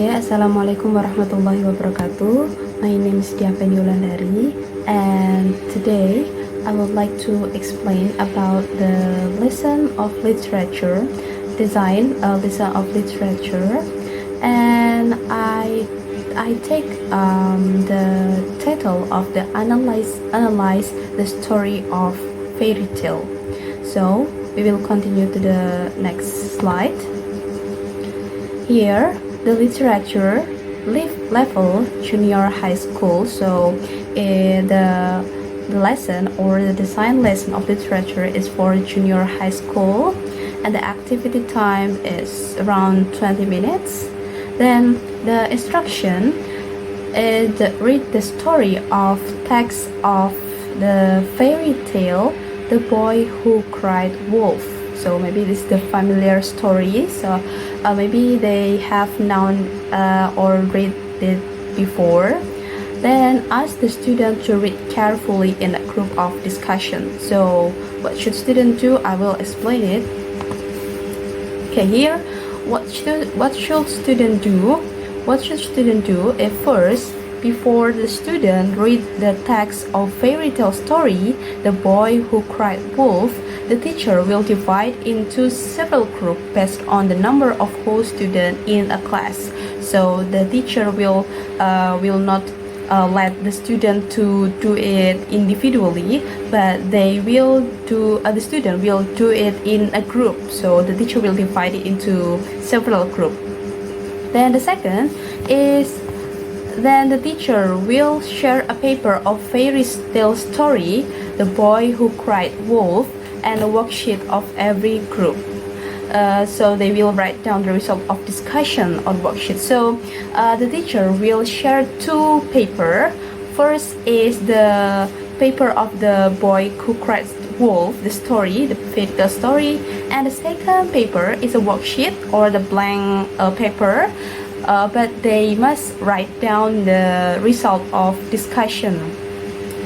Okay, Assalamualaikum warahmatullahi wabarakatuh. My name is Diapen Yolandari, and today I would like to explain about the lesson of literature, design a lesson of literature, and I take the title of the analyze the story of fairy tale. So we will continue to the next slide. Here, the literature level junior high school. So the lesson or the design lesson of literature is for junior high school, and the activity time is around 20 minutes. Then the instruction is read the story of text of the fairy tale The Boy Who Cried Wolf. So maybe this is the familiar story, so maybe they have known or read it before. Then ask the student to read carefully in a group of discussion. So what should student do? I will explain it. Okay, here what should student do? What should student do if first, before the student read the text of fairy tale story The Boy Who Cried Wolf, the teacher will divide into several groups based on the number of whole students in a class. So the teacher will not let the student to do it individually, but they will do the student will do it in a group. So the teacher will divide it into several groups. Then the second is then the teacher will share a paper of fairy tale story The Boy Who Cried Wolf and a worksheet of every group. So they will write down the result of discussion on worksheet. So the teacher will share two papers. First is the paper of The Boy Who Cried Wolf, the story, the fairy tale story, and the second paper is a worksheet or the blank paper. But they must write down the result of discussion.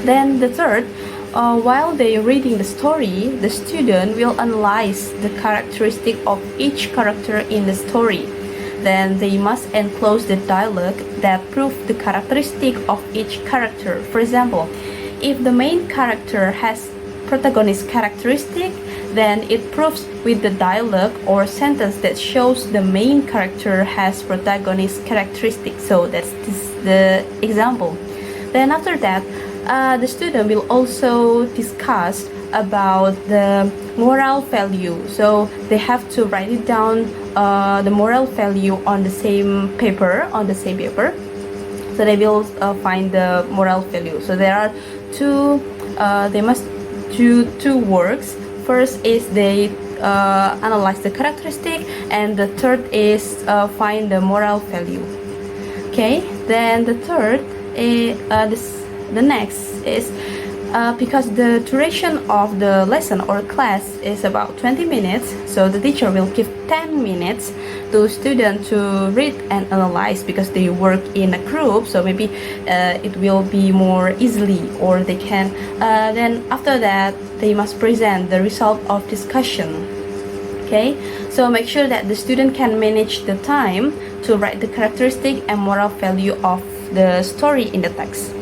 Then the third, while they are reading the story, the student will analyze the characteristic of each character in the story. Then they must enclose the dialogue that prove the characteristic of each character. For example, if the main character has protagonist characteristic, then it proves with the dialogue or sentence that shows the main character has protagonist characteristic. So that's the example. Then after that, the student will also discuss about the moral value. So they have to write it down the moral value on the same paper. So they will find the moral value. So there are two. They must do two works. First is they analyze the characteristic, and the third is find the moral value. Okay. Then the third is the next is because the duration of the lesson or class is about 20 minutes, so the teacher will give 10 minutes to students to read and analyze because they work in a group, so maybe it will be more easily, or they can then after that they must present the result of discussion. Okay, so make sure that the student can manage the time to write the characteristic and moral value of the story in the text.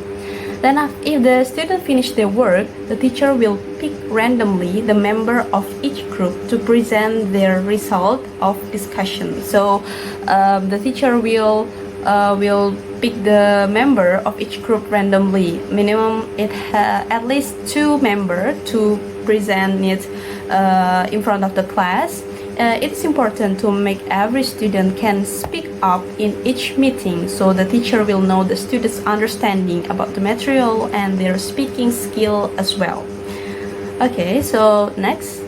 Then if the student finish their work, the teacher will pick randomly the member of each group to present their result of discussion. So the teacher will pick the member of each group randomly. Minimum at least two members to present it in front of the class. It is important to make every student can speak up in each meeting, so the teacher will know the students' understanding about the material and their speaking skill as well. Okay, so next,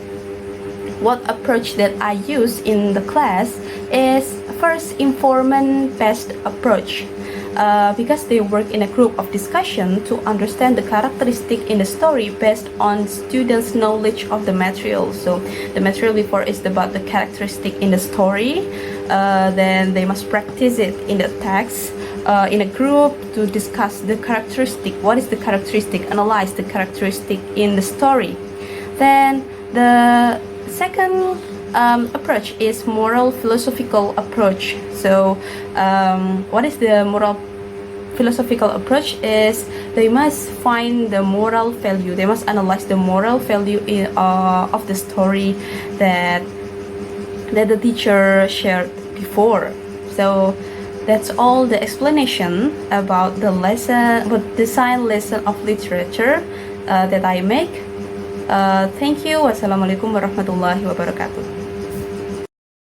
what approach that I use in the class is first informant-based approach. Because they work in a group of discussion to understand the characteristic in the story based on students' knowledge of the material. So the material before is about the characteristic in the story. Then they must practice it in the text in a group to discuss the characteristic. What is the characteristic? Analyze the characteristic in the story. Then the second approach is moral philosophical approach. So what is the moral philosophical approach is they must find the moral value, they must analyze the moral value of the story that the teacher shared before. So that's all the explanation about the lesson, about design lesson of literature that I make. Thank you. Wassalamualaikum warahmatullahi wabarakatuh.